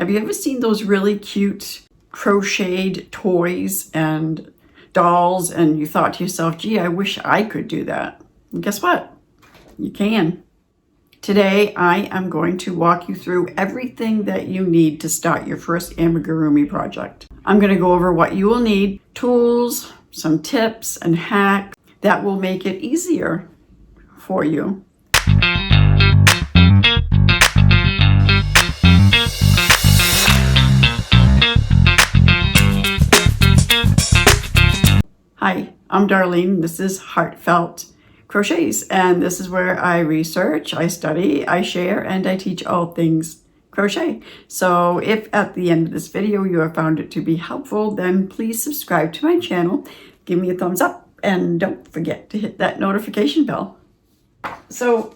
Have you ever seen those really cute crocheted toys and dolls and you thought to yourself, gee, I wish I could do that? And guess what? You can. Today, I am going to walk you through everything that you need to start your first amigurumi project. I'm going to go over what you will need, tools, some tips and hacks that will make it easier for you. Hi, I'm Darlene. This is Heartfelt Crochets, and this is where I research, I study, I share, and I teach all things crochet. So if at the end of this video you have found it to be helpful, then please subscribe to my channel, give me a thumbs up, and don't forget to hit that notification bell. So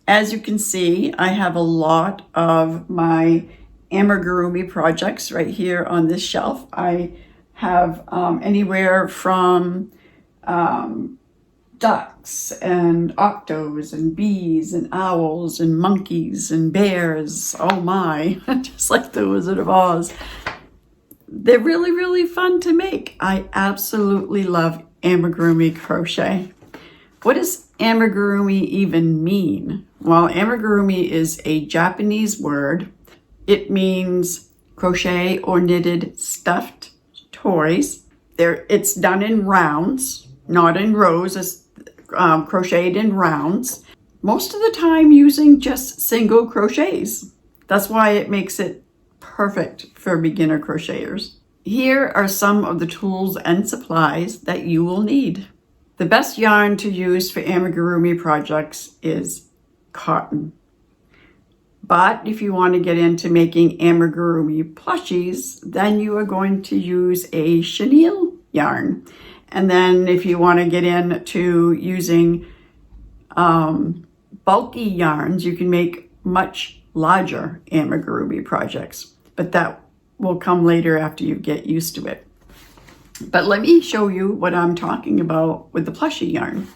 as you can see, I have a lot of my amigurumi projects right here on this shelf. I have anywhere from ducks and octos and bees and owls and monkeys and bears. Oh my, just like the Wizard of Oz. They're really, really fun to make. I absolutely love amigurumi crochet. What does amigurumi even mean? Well, amigurumi is a Japanese word. It means crochet or knitted stuffed toys. It's done in rounds, not in rows. It's crocheted in rounds, most of the time using just single crochets. That's why it makes it perfect for beginner crocheters. Here are some of the tools and supplies that you will need. The best yarn to use for amigurumi projects is cotton. But if you want to get into making amigurumi plushies, then you are going to use a chenille yarn. And then if you want to get into using bulky yarns, you can make much larger amigurumi projects. But that will come later after you get used to it. But let me show you what I'm talking about with the plushie yarn.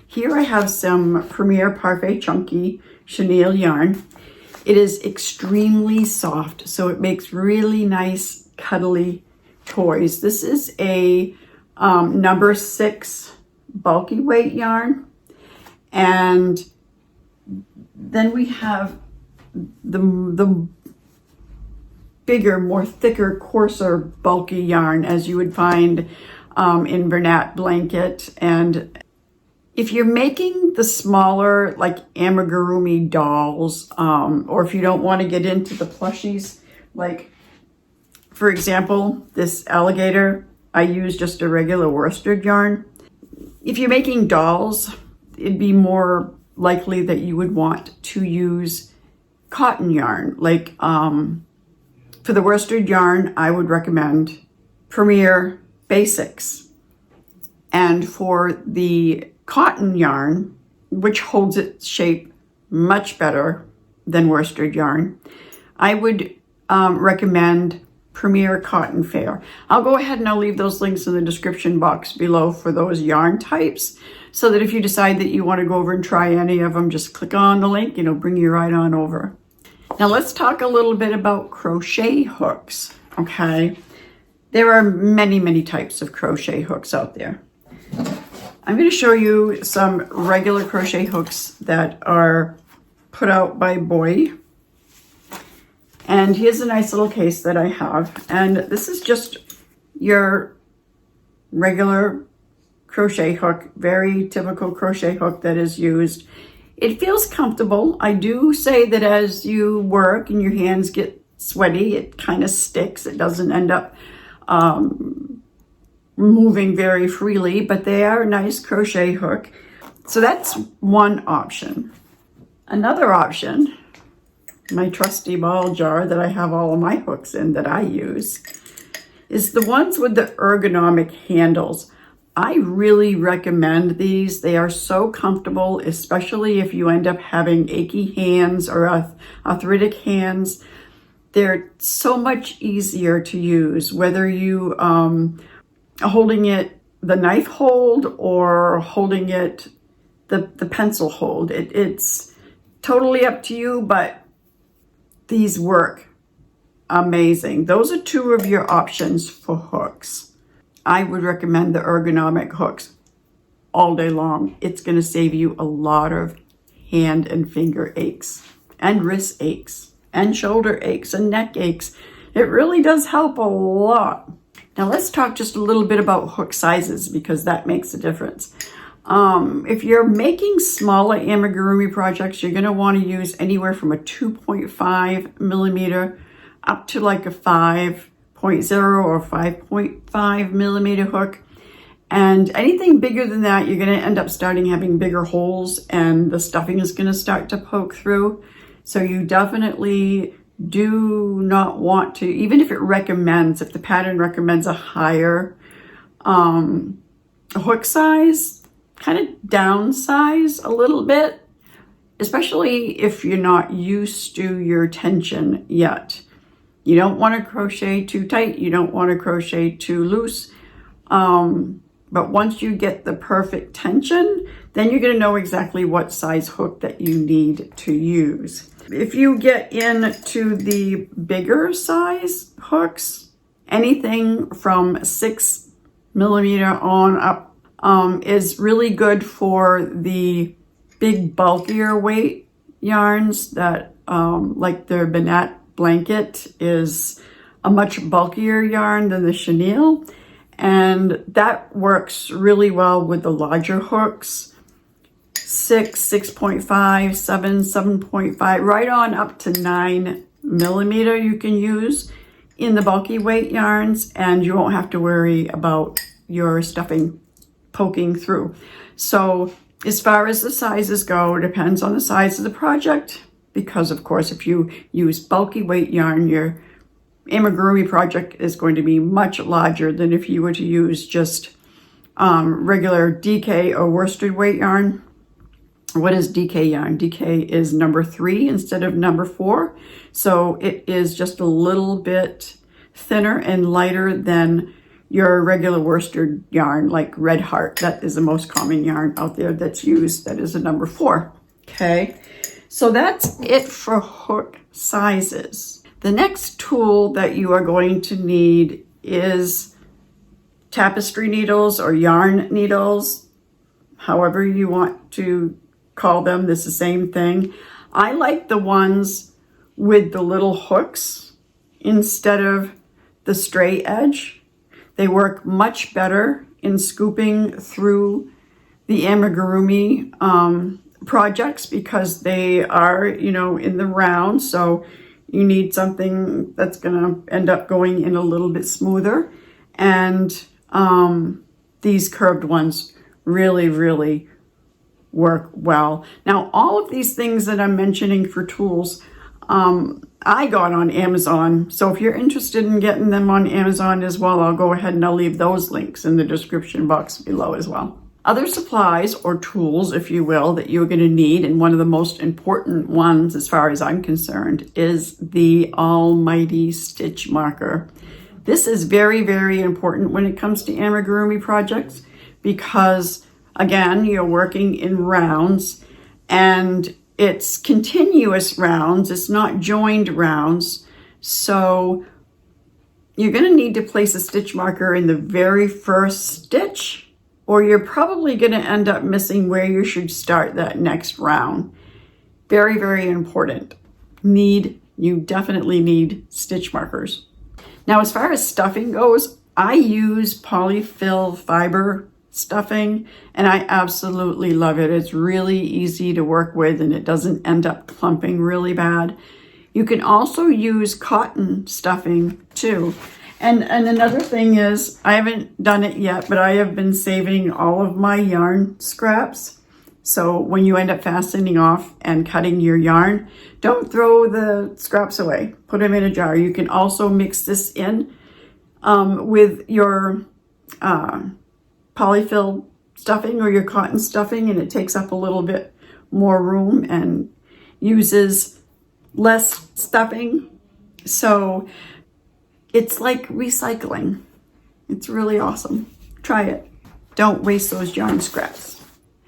Here I have some Premier Parfait Chunky chenille yarn. It is extremely soft, so it makes really nice, cuddly toys. This is a number 6 bulky weight yarn. And then we have the bigger, more thicker, coarser, bulky yarn as you would find in Bernat blanket. And if you're making the smaller, like amigurumi dolls, or if you don't want to get into the plushies, like, for example, this alligator, I use just a regular worsted yarn. If you're making dolls, it'd be more likely that you would want to use cotton yarn. Like for the worsted yarn, I would recommend Premier Basix. And for the cotton yarn, which holds its shape much better than worsted yarn, I would recommend Premier Cotton Fair. I'll go ahead and I'll leave those links in the description box below for those yarn types, so that if you decide that you want to go over and try any of them, just click on the link and it'll bring you right on over. Now let's talk a little bit about crochet hooks, okay? There are many, many types of crochet hooks out there. I'm going to show you some regular crochet hooks that are put out by Boy. And here's a nice little case that I have. And this is just your regular crochet hook, very typical crochet hook that is used. It feels comfortable. I do say that as you work and your hands get sweaty, it kind of sticks. It doesn't end up moving very freely, but they are a nice crochet hook. So that's one option. Another option, my trusty ball jar that I have all of my hooks in that I use, is the ones with the ergonomic handles. I really recommend these. They are so comfortable, especially if you end up having achy hands or arthritic hands. They're so much easier to use, whether you holding it the knife hold or holding it the pencil hold. It's totally up to you, but these work amazing. Those are two of your options for hooks. I would recommend the ergonomic hooks all day long. It's going to save you a lot of hand and finger aches and wrist aches and shoulder aches and neck aches. It really does help a lot. Now let's talk just a little bit about hook sizes, because that makes a difference. If you're making smaller amigurumi projects, you're going to want to use anywhere from a 2.5 millimeter up to like a 5.0 or 5.5 millimeter hook. And anything bigger than that, you're going to end up having bigger holes, and the stuffing is going to start to poke through. So you definitely do not want to, even if if the pattern recommends a higher hook size, kind of downsize a little bit, especially if you're not used to your tension yet. You don't want to crochet too tight. You don't want to crochet too loose. But once you get the perfect tension, then you're going to know exactly what size hook that you need to use. If you get into the bigger size hooks, anything from 6 millimeter on up is really good for the big bulkier weight yarns that like the Bernat blanket is a much bulkier yarn than the chenille. And that works really well with the larger hooks, 6, 6.5, 7, 7.5, right on up to 9 millimeter you can use in the bulky weight yarns, and you won't have to worry about your stuffing poking through. So as far as the sizes go, it depends on the size of the project, because of course if you use bulky weight yarn, your amigurumi project is going to be much larger than if you were to use just regular DK or worsted weight yarn. What is DK yarn? DK is number 3 instead of number 4. So it is just a little bit thinner and lighter than your regular worsted yarn, like Red Heart. That is the most common yarn out there that's used. That is a number 4. Okay, so that's it for hook sizes. The next tool that you are going to need is tapestry needles or yarn needles, however you want to call them. This is the same thing. I like the ones with the little hooks instead of the straight edge. They work much better in scooping through the amigurumi projects because they are, in the round. So you need something that's going to end up going in a little bit smoother. And these curved ones really, really work well. Now, all of these things that I'm mentioning for tools, I got on Amazon. So if you're interested in getting them on Amazon as well, I'll go ahead and I'll leave those links in the description box below as well. Other supplies or tools, if you will, that you're going to need, and one of the most important ones as far as I'm concerned, is the almighty stitch marker. This is very, very important when it comes to amigurumi projects because, again, you're working in rounds and it's continuous rounds. It's not joined rounds. So you're going to need to place a stitch marker in the very first stitch, or you're probably going to end up missing where you should start that next round. Very, very important. You definitely need stitch markers. Now, as far as stuffing goes, I use polyfill fiber stuffing, and I absolutely love it. It's really easy to work with, and it doesn't end up clumping really bad. You can also use cotton stuffing too. And another thing is, I haven't done it yet, but I have been saving all of my yarn scraps. So when you end up fastening off and cutting your yarn, don't throw the scraps away. Put them in a jar. You can also mix this in with your polyfill stuffing or your cotton stuffing, and it takes up a little bit more room and uses less stuffing. So it's like recycling. It's really awesome. Try it. Don't waste those yarn scraps.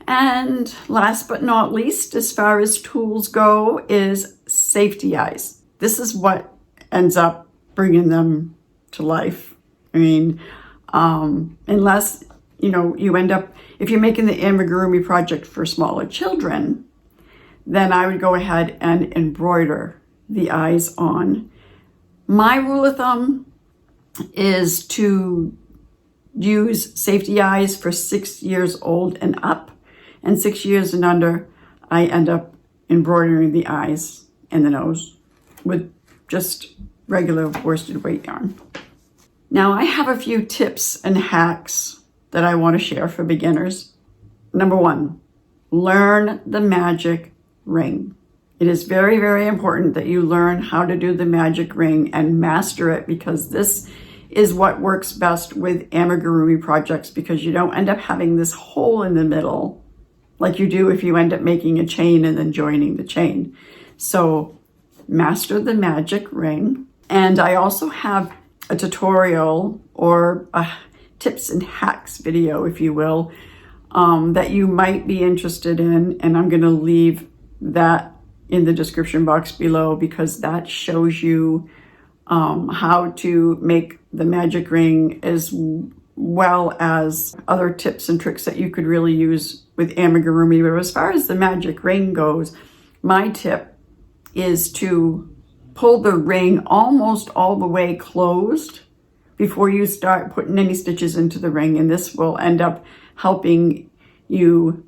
And last but not least, as far as tools go, is safety eyes. This is what ends up bringing them to life. I mean, unless, you end up, if you're making the amigurumi project for smaller children, then I would go ahead and embroider the eyes on. My rule of thumb is to use safety eyes for 6 years old and up, and 6 years and under, I end up embroidering the eyes and the nose with just regular worsted weight yarn. Now I have a few tips and hacks that I want to share for beginners. Number 1, learn the magic ring. It is very, very important that you learn how to do the magic ring and master it, because this is what works best with amigurumi projects, because you don't end up having this hole in the middle like you do if you end up making a chain and then joining the chain. So master the magic ring. And I also have a tutorial or a tips and hacks video, if you will, that you might be interested in. And I'm going to leave that in the description box below, because that shows you how to make the magic ring, as well as other tips and tricks that you could really use with amigurumi. But as far as the magic ring goes, my tip is to pull the ring almost all the way closed before you start putting any stitches into the ring. And this will end up helping you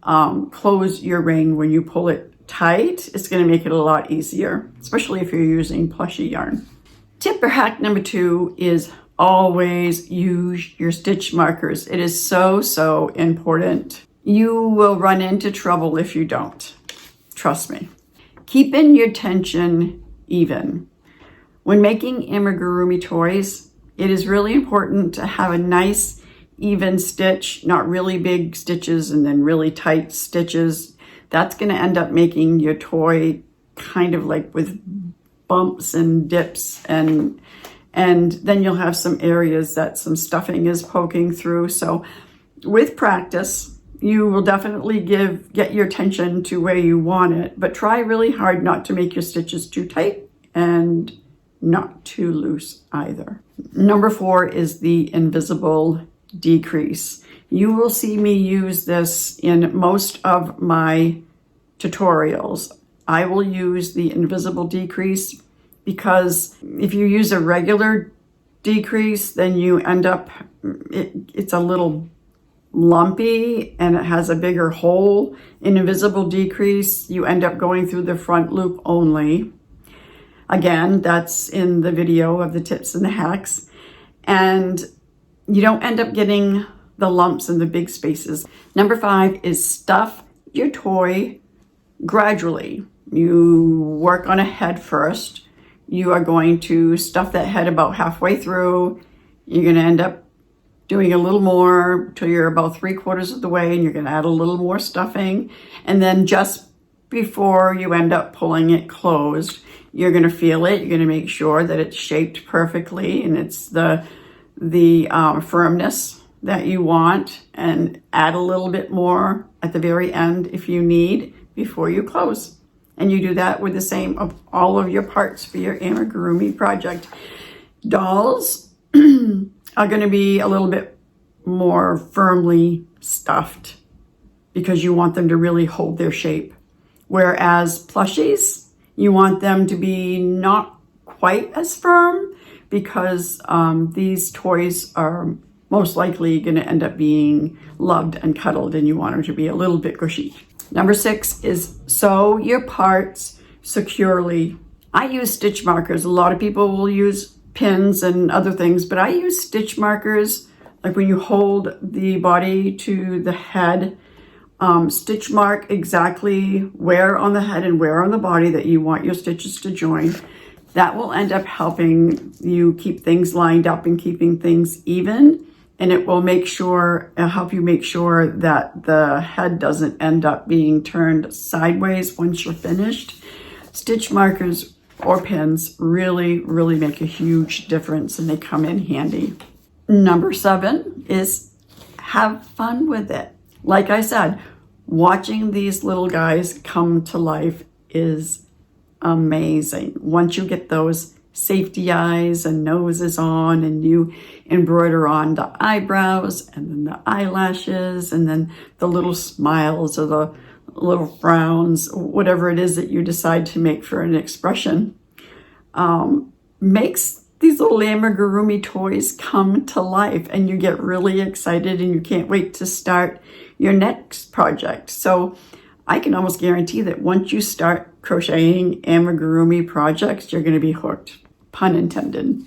close your ring when you pull it tight. It's going to make it a lot easier, especially if you're using plushy yarn. Tip or hack number 2 is always use your stitch markers. It is so, so important. You will run into trouble if you don't. Trust me. Keeping your tension even. When making amigurumi toys, it is really important to have a nice even stitch, not really big stitches and then really tight stitches. That's going to end up making your toy kind of like with bumps and dips, and then you'll have some areas that some stuffing is poking through. So with practice, you will definitely get your tension to where you want it, but try really hard not to make your stitches too tight and not too loose either. Number 4 is the invisible decrease. You will see me use this in most of my tutorials. I will use the invisible decrease because if you use a regular decrease, then you end up, it's a little lumpy and it has a bigger hole. In invisible decrease, you end up going through the front loop only. Again, that's in the video of the tips and the hacks. And you don't end up getting the lumps and the big spaces. Number 5 is stuff your toy gradually. You work on a head first. You are going to stuff that head about halfway through. You're going to end up doing a little more till you're about 3/4 of the way, and you're going to add a little more stuffing. And then just before you end up pulling it closed, you're going to feel it. You're going to make sure that it's shaped perfectly and it's the firmness that you want, and add a little bit more at the very end if you need before you close. And you do that with the same of all of your parts for your amigurumi project. Dolls are going to be a little bit more firmly stuffed because you want them to really hold their shape. Whereas plushies, you want them to be not quite as firm, because these toys are most likely going to end up being loved and cuddled, and you want them to be a little bit gushy. Number 6 is sew your parts securely. I use stitch markers. A lot of people will use pins and other things, but I use stitch markers. Like when you hold the body to the head, stitch mark exactly where on the head and where on the body that you want your stitches to join. That will end up helping you keep things lined up and keeping things even. And it will help you make sure that the head doesn't end up being turned sideways once you're finished. Stitch markers or pins really, really make a huge difference, and they come in handy. Number 7 is have fun with it. Like I said, watching these little guys come to life is amazing. Once you get those safety eyes and noses on, and you embroider on the eyebrows and then the eyelashes and then the little smiles or the little frowns, whatever it is that you decide to make for an expression, makes these little amigurumi toys come to life, and you get really excited and you can't wait to start your next project. So I can almost guarantee that once you start crocheting amigurumi projects, you're going to be hooked, pun intended.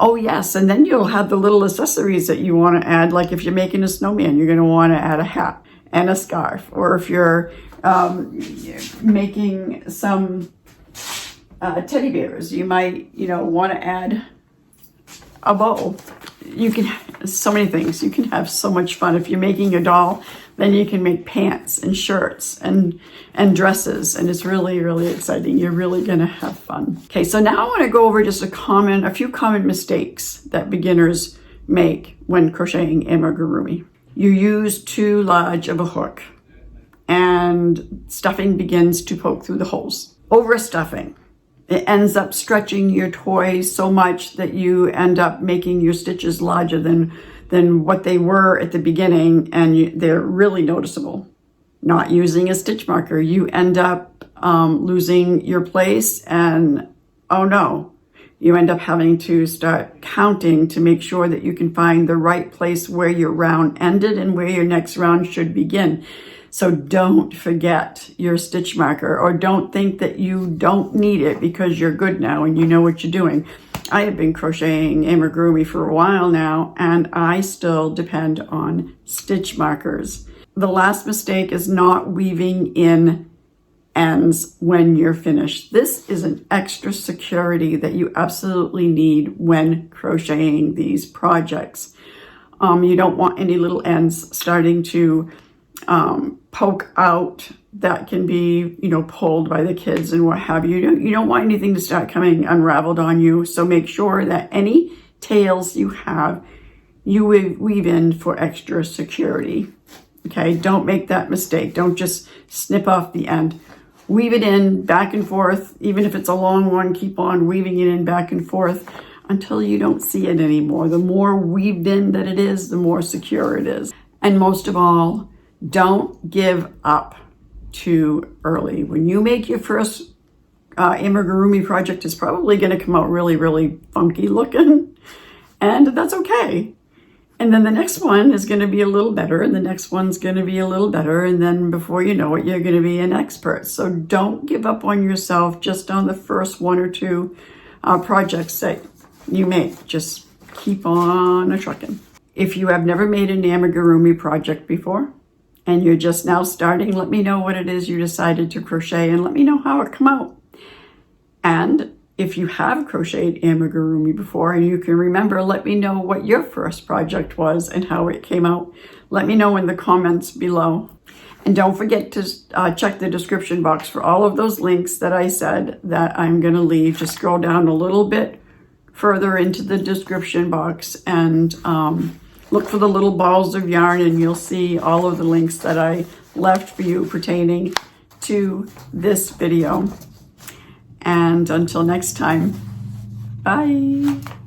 Oh yes, and then you'll have the little accessories that you want to add, like if you're making a snowman, you're going to want to add a hat and a scarf, or if you're making some teddy bears, you might, want to add a bow. You can, so many things. You can have so much fun. If you're making a doll, then you can make pants and shirts and dresses, and it's really, really exciting. You're really going to have fun. Okay, so now I want to go over just a few common mistakes that beginners make when crocheting amigurumi. You use too large of a hook, and stuffing begins to poke through the holes. Overstuffing. It ends up stretching your toy so much that you end up making your stitches larger than what they were at the beginning, and they're really noticeable. Not using a stitch marker, you end up losing your place, and oh no, you end up having to start counting to make sure that you can find the right place where your round ended and where your next round should begin. So don't forget your stitch marker, or don't think that you don't need it because you're good now and you know what you're doing. I have been crocheting amigurumi for a while now, and I still depend on stitch markers. The last mistake is not weaving in ends when you're finished. This is an extra security that you absolutely need when crocheting these projects. You don't want any little ends starting to poke out that can be, pulled by the kids and what have you. You don't want anything to start coming unraveled on you. So make sure that any tails you have, you weave in for extra security. Okay, don't make that mistake. Don't just snip off the end. Weave it in back and forth. Even if it's a long one, keep on weaving it in back and forth until you don't see it anymore. The more weaved in that it is, the more secure it is. And most of all, don't give up too early. When you make your first amigurumi project, it's probably going to come out really, really funky looking, and that's okay. And then the next one is going to be a little better, and the next one's going to be a little better, and then before you know it, you're going to be an expert. So don't give up on yourself just on the first one or two projects that you make. Just keep on a-trucking. If you have never made an amigurumi project before, and you're just now starting, let me know what it is you decided to crochet, and let me know how it come out. And if you have crocheted amigurumi before and you can remember, let me know what your first project was and how it came out. Let me know in the comments below. And don't forget to check the description box for all of those links that I said that I'm going to leave. Just scroll down a little bit further into the description box and look for the little balls of yarn, and you'll see all of the links that I left for you pertaining to this video. And until next time, bye.